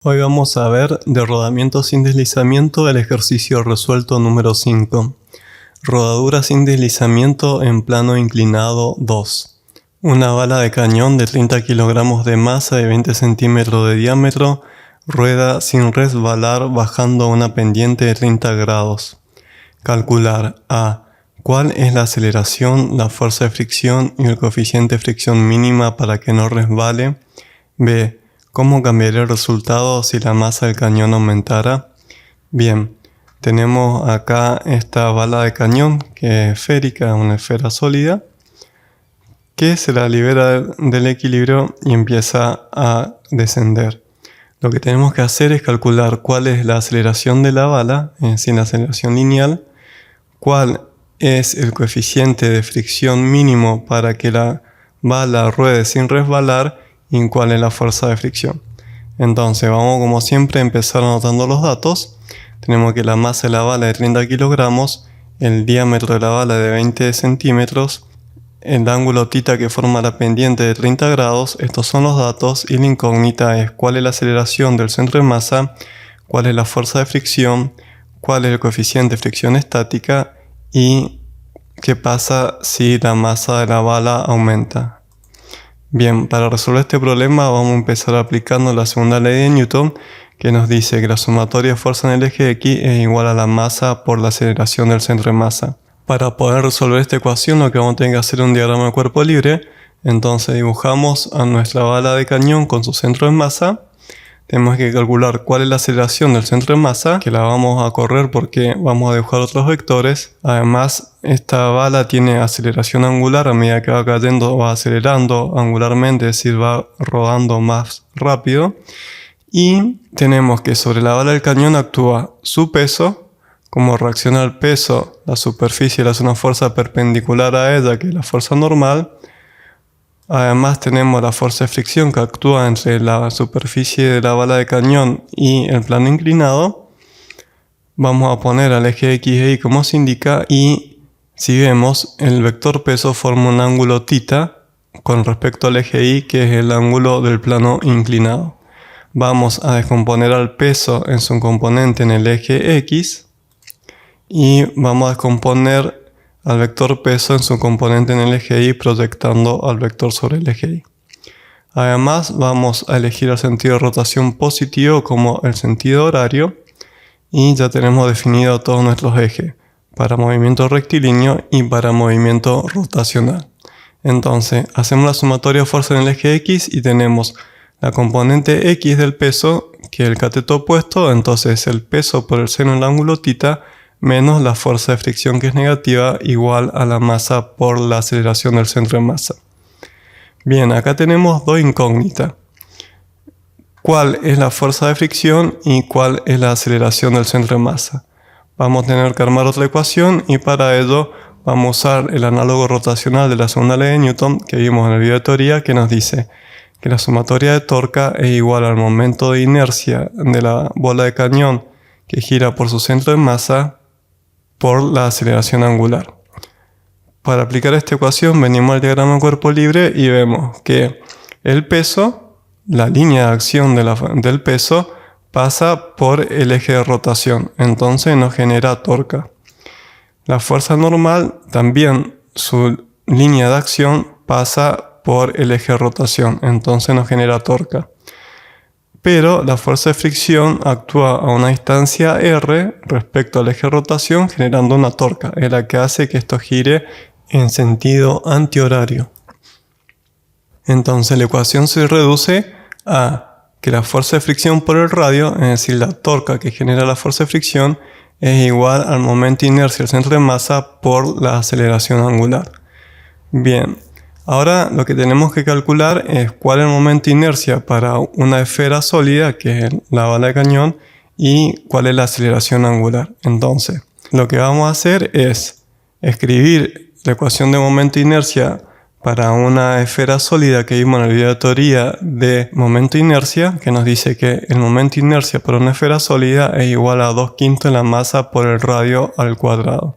Hoy vamos a ver de rodamiento sin deslizamiento el ejercicio resuelto número 5. Rodadura sin deslizamiento en plano inclinado 2. Una bala de cañón de 30 kilogramos de masa y 20 centímetros de diámetro rueda sin resbalar bajando una pendiente de 30 grados. Calcular a. ¿Cuál es la aceleración, la fuerza de fricción y el coeficiente de fricción mínima para que no resbale? B. ¿Cómo cambiaría el resultado si la masa del cañón aumentara? Bien, tenemos acá esta bala de cañón que es esférica, una esfera sólida, que se la libera del equilibrio y empieza a descender. Lo que tenemos que hacer es calcular cuál es la aceleración de la bala, es decir, la aceleración lineal, cuál es el coeficiente de fricción mínimo para que la bala ruede sin resbalar y cuál es la fuerza de fricción. Entonces vamos, como siempre, a empezar anotando los datos. Tenemos que la masa de la bala es de 30 kilogramos, el diámetro de la bala es de 20 centímetros, el ángulo θ que forma la pendiente de 30 grados. Estos son los datos y la incógnita es cuál es la aceleración del centro de masa, cuál es la fuerza de fricción, cuál es el coeficiente de fricción estática y qué pasa si la masa de la bala aumenta. Bien, para resolver este problema vamos a empezar aplicando la segunda ley de Newton, que nos dice que la sumatoria de fuerza en el eje X es igual a la masa por la aceleración del centro de masa. Para poder resolver esta ecuación lo que vamos a tener que hacer es un diagrama de cuerpo libre. Entonces dibujamos a nuestra bala de cañón con su centro de masa. Tenemos que calcular cuál es la aceleración del centro de masa, que la vamos a correr porque vamos a dibujar otros vectores. Además, esta bala tiene aceleración angular, a medida que va cayendo va acelerando angularmente, es decir, va rodando más rápido. Y tenemos que sobre la bala del cañón actúa su peso. Como reacciona al peso, la superficie le hace una fuerza perpendicular a ella, que es la fuerza normal. Además tenemos la fuerza de fricción que actúa entre la superficie de la bala de cañón y el plano inclinado. Vamos a poner al eje X e Y como se indica y si vemos el vector peso forma un ángulo θ con respecto al eje Y, que es el ángulo del plano inclinado. Vamos a descomponer al peso en su componente en el eje X y vamos a descomponer al vector peso en su componente en el eje Y proyectando al vector sobre el eje Y. Además vamos a elegir el sentido de rotación positivo como el sentido horario y ya tenemos definido todos nuestros ejes para movimiento rectilíneo y para movimiento rotacional. Entonces hacemos la sumatoria de fuerza en el eje X y tenemos la componente X del peso, que es el cateto opuesto, entonces el peso por el seno del ángulo θ menos la fuerza de fricción, que es negativa, igual a la masa por la aceleración del centro de masa. Bien, acá tenemos dos incógnitas. ¿Cuál es la fuerza de fricción y cuál es la aceleración del centro de masa? Vamos a tener que armar otra ecuación y para ello vamos a usar el análogo rotacional de la segunda ley de Newton que vimos en el video de teoría, que nos dice que la sumatoria de torca es igual al momento de inercia de la bola de cañón que gira por su centro de masa por la aceleración angular. Para aplicar esta ecuación venimos al diagrama de cuerpo libre y vemos que el peso, la línea de acción del peso, pasa por el eje de rotación, entonces nos genera torca. La fuerza normal también, su línea de acción pasa por el eje de rotación, entonces nos genera torca. Pero la fuerza de fricción actúa a una distancia r respecto al eje de rotación generando una torca, es la que hace que esto gire en sentido antihorario. Entonces la ecuación se reduce a que la fuerza de fricción por el radio, es decir, la torca que genera la fuerza de fricción, es igual al momento de inercia del centro de masa por la aceleración angular. Bien. Ahora lo que tenemos que calcular es cuál es el momento de inercia para una esfera sólida, que es la bala de cañón, y cuál es la aceleración angular. Entonces, lo que vamos a hacer es escribir la ecuación de momento de inercia para una esfera sólida que vimos en el video de teoría de momento de inercia, que nos dice que el momento de inercia para una esfera sólida es igual a 2/5 de la masa por el radio al cuadrado.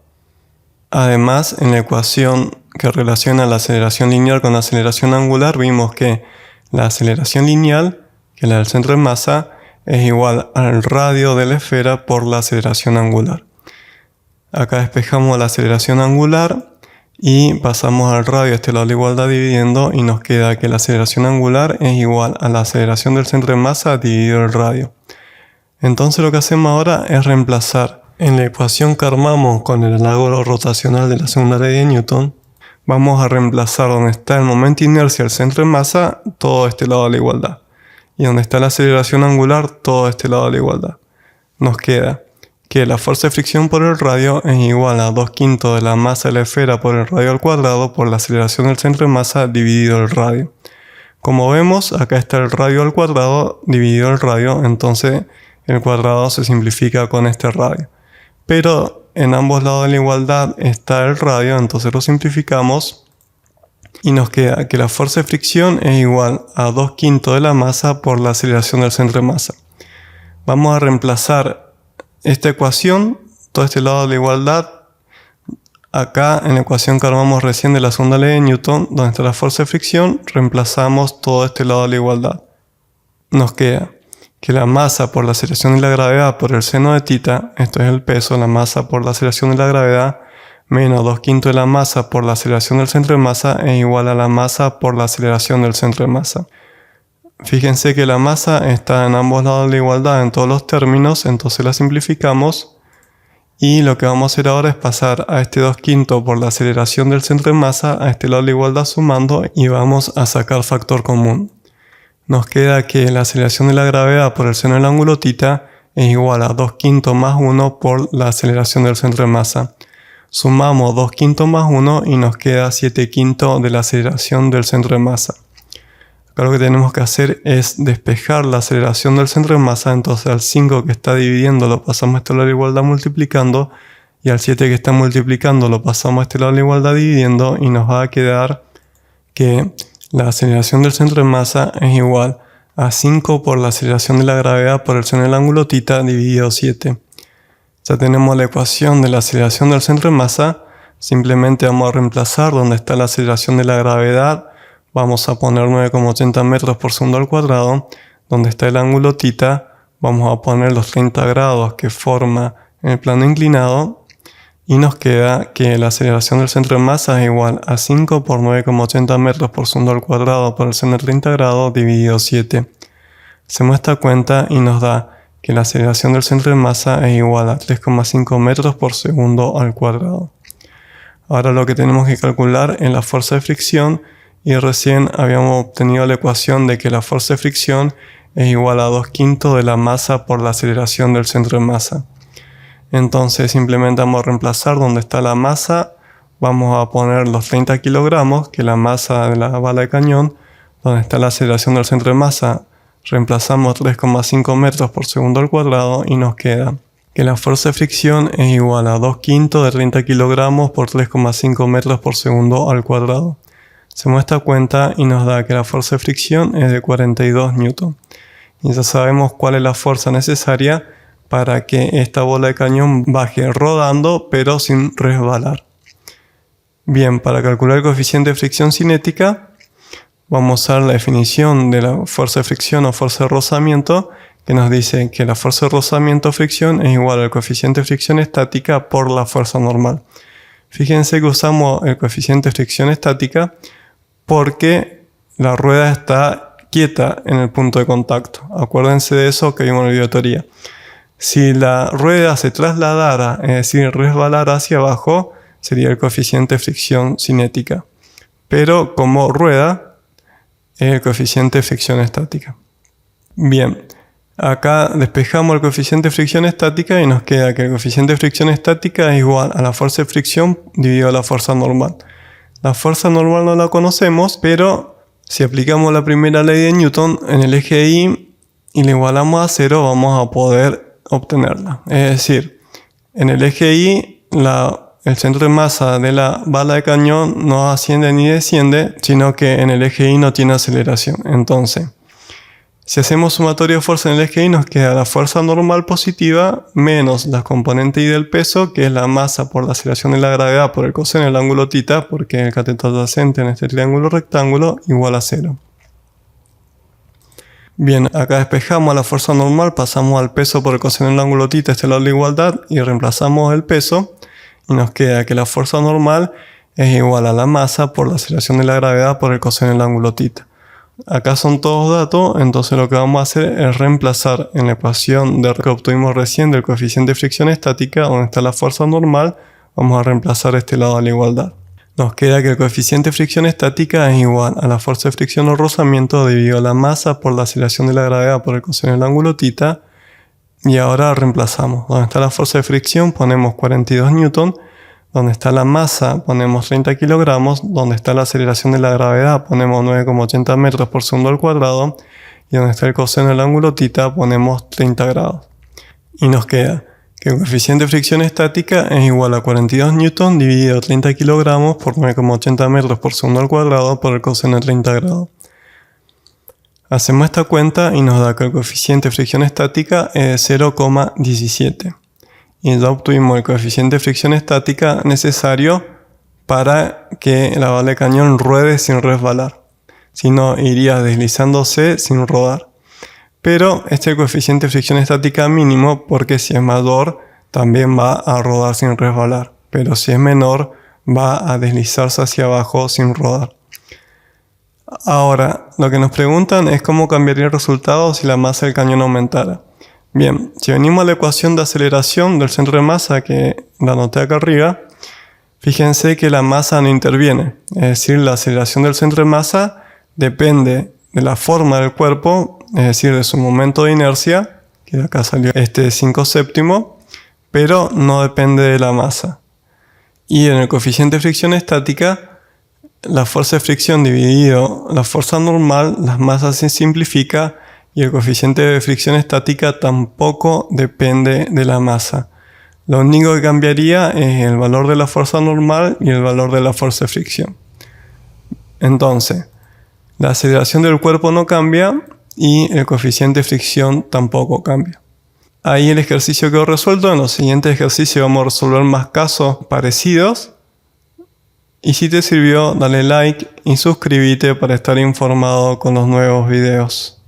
Además, en la ecuación que relaciona la aceleración lineal con la aceleración angular, vimos que la aceleración lineal, que es la del centro de masa, es igual al radio de la esfera por la aceleración angular. Acá despejamos la aceleración angular y pasamos al radio a este lado de la igualdad dividiendo y nos queda que la aceleración angular es igual a la aceleración del centro de masa dividido el radio. Entonces lo que hacemos ahora es reemplazar en la ecuación que armamos con el ángulo rotacional de la segunda ley de Newton. Vamos a reemplazar donde está el momento de inercia, el centro de masa, todo este lado de la igualdad. Y donde está la aceleración angular, todo este lado de la igualdad. Nos queda que la fuerza de fricción por el radio es igual a 2/5 de la masa de la esfera por el radio al cuadrado por la aceleración del centro de masa dividido el radio. Como vemos, acá está el radio al cuadrado dividido el radio, entonces el cuadrado se simplifica con este radio. Pero en ambos lados de la igualdad está el radio, entonces lo simplificamos y nos queda que la fuerza de fricción es igual a 2/5 de la masa por la aceleración del centro de masa. Vamos a reemplazar esta ecuación, todo este lado de la igualdad, acá en la ecuación que armamos recién de la segunda ley de Newton, donde está la fuerza de fricción, reemplazamos todo este lado de la igualdad. Nos queda que la masa por la aceleración de la gravedad por el seno de tita, esto es el peso, la masa por la aceleración de la gravedad, menos 2/5 de la masa por la aceleración del centro de masa es igual a la masa por la aceleración del centro de masa. Fíjense que la masa está en ambos lados de la igualdad en todos los términos, entonces la simplificamos y lo que vamos a hacer ahora es pasar a este 2/5 por la aceleración del centro de masa a este lado de la igualdad sumando y vamos a sacar factor común. Nos queda que la aceleración de la gravedad por el seno del ángulo θ es igual a 2/5 más 1 por la aceleración del centro de masa. Sumamos 2/5 más 1 y nos queda 7/5 de la aceleración del centro de masa. Acá lo que tenemos que hacer es despejar la aceleración del centro de masa, entonces al 5 que está dividiendo lo pasamos a este lado de la igualdad multiplicando y al 7 que está multiplicando lo pasamos a este lado de la igualdad dividiendo y nos va a quedar que la aceleración del centro de masa es igual a 5 por la aceleración de la gravedad por el seno del ángulo θ dividido 7. Ya tenemos la ecuación de la aceleración del centro de masa. Simplemente vamos a reemplazar donde está la aceleración de la gravedad. Vamos a poner 9,80 metros por segundo al cuadrado. Donde está el ángulo θ, vamos a poner los 30 grados que forma en el plano inclinado. Y nos queda que la aceleración del centro de masa es igual a 5 por 9,80 metros por segundo al cuadrado por el seno de 30 grados dividido 7. Hacemos esta cuenta y nos da que la aceleración del centro de masa es igual a 3,5 metros por segundo al cuadrado. Ahora lo que tenemos que calcular es la fuerza de fricción y recién habíamos obtenido la ecuación de que la fuerza de fricción es igual a 2/5 de la masa por la aceleración del centro de masa. Entonces simplemente vamos a reemplazar donde está la masa, vamos a poner los 30 kilogramos, que es la masa de la bala de cañón, donde está la aceleración del centro de masa, reemplazamos 3,5 metros por segundo al cuadrado y nos queda que la fuerza de fricción es igual a 2/5 de 30 kilogramos por 3,5 metros por segundo al cuadrado. Hacemos esta cuenta y nos da que la fuerza de fricción es de 42 newton. Y ya sabemos cuál es la fuerza necesaria para que esta bola de cañón baje rodando pero sin resbalar. Bien, para calcular el coeficiente de fricción cinética vamos a usar la definición de la fuerza de fricción o fuerza de rozamiento que nos dice que la fuerza de rozamiento o fricción es igual al coeficiente de fricción estática por la fuerza normal. Fíjense que usamos el coeficiente de fricción estática porque la rueda está quieta en el punto de contacto. Acuérdense de eso que vimos en el video de teoría. Si la rueda se trasladara, es decir, resbalara hacia abajo, sería el coeficiente de fricción cinética. Pero como rueda, es el coeficiente de fricción estática. Bien, acá despejamos el coeficiente de fricción estática y nos queda que el coeficiente de fricción estática es igual a la fuerza de fricción dividido a la fuerza normal. La fuerza normal no la conocemos, pero si aplicamos la primera ley de Newton en el eje Y y le igualamos a 0, vamos a poder obtenerla. Es decir, en el eje Y el centro de masa de la bala de cañón no asciende ni desciende, sino que en el eje Y no tiene aceleración. Entonces, si hacemos sumatorio de fuerza en el eje Y, nos queda la fuerza normal positiva menos la componente Y del peso, que es la masa por la aceleración de la gravedad por el coseno del ángulo θ, porque el cateto adyacente en este triángulo rectángulo igual a 0. Bien, acá despejamos la fuerza normal, pasamos al peso por el coseno del ángulo θ, este lado de la igualdad, y reemplazamos el peso. Y nos queda que la fuerza normal es igual a la masa por la aceleración de la gravedad por el coseno del ángulo θ. Acá son todos datos, entonces lo que vamos a hacer es reemplazar en la ecuación que obtuvimos recién del coeficiente de fricción estática, donde está la fuerza normal, vamos a reemplazar este lado a la igualdad. Nos queda que el coeficiente de fricción estática es igual a la fuerza de fricción o rozamiento dividido la masa por la aceleración de la gravedad por el coseno del ángulo θ. Y ahora reemplazamos. Donde está la fuerza de fricción ponemos 42 newton. Donde está la masa ponemos 30 kilogramos. Donde está la aceleración de la gravedad ponemos 9,80 metros por segundo al cuadrado. Y donde está el coseno del ángulo θ ponemos 30 grados. Y nos queda que el coeficiente de fricción estática es igual a 42 newton dividido 30 kilogramos por 9,80 metros por segundo al cuadrado por el coseno de 30 grados. Hacemos esta cuenta y nos da que el coeficiente de fricción estática es 0,17. Y ya obtuvimos el coeficiente de fricción estática necesario para que la bala de cañón ruede sin resbalar. Si no, iría deslizándose sin rodar. Pero este es el coeficiente de fricción estática mínimo porque si es mayor también va a rodar sin resbalar. Pero si es menor va a deslizarse hacia abajo sin rodar. Ahora, lo que nos preguntan es cómo cambiaría el resultado si la masa del cañón aumentara. Bien, si venimos a la ecuación de aceleración del centro de masa que la anoté acá arriba, fíjense que la masa no interviene. Es decir, la aceleración del centro de masa depende de la forma del cuerpo, es decir, de su momento de inercia, que de acá salió este 5/7, pero no depende de la masa. Y en el coeficiente de fricción estática, la fuerza de fricción dividido la fuerza normal, la masa se simplifica y el coeficiente de fricción estática tampoco depende de la masa. Lo único que cambiaría es el valor de la fuerza normal y el valor de la fuerza de fricción. Entonces, la aceleración del cuerpo no cambia y el coeficiente de fricción tampoco cambia. Ahí el ejercicio quedó resuelto. En los siguientes ejercicios vamos a resolver más casos parecidos. Y si te sirvió, dale like y suscríbete para estar informado con los nuevos videos.